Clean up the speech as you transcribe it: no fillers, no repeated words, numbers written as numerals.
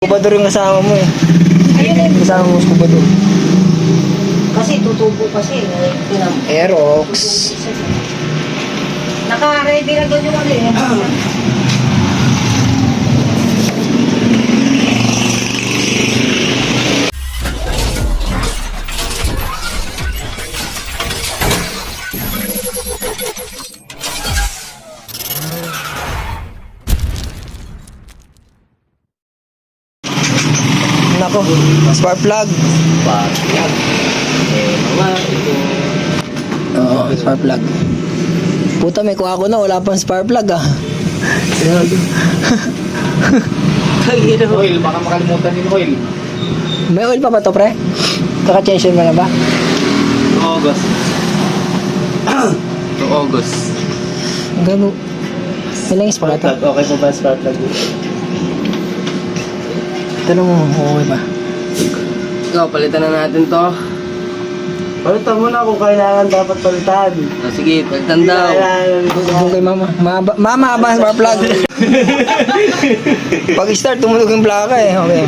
Kubador yung kasama mo eh. Ayun eh. Kasama mo sa kubador. Kasi tutubo kasi. Aerox. Naka-ready na doon yung ano eh. Nako, spark plug. Oo, spark plug. Puta, may kuha ko na. Wala pang spark plug ah. Oil, baka makalimutan yung oil. May oil pa ba to, pre? Kaka-change mo na ba? August. August. Gago. Ilang spark plug? Okay po ba spark plug? Tanong mo, okay ba? Ikaw, palitan na natin to. Palitan mo na kung kailangan dapat palitan. Sige, palitan daw. Doon kay mama. Mama, ba spark plug? Pag start, tumunog yung plaka eh. Okay.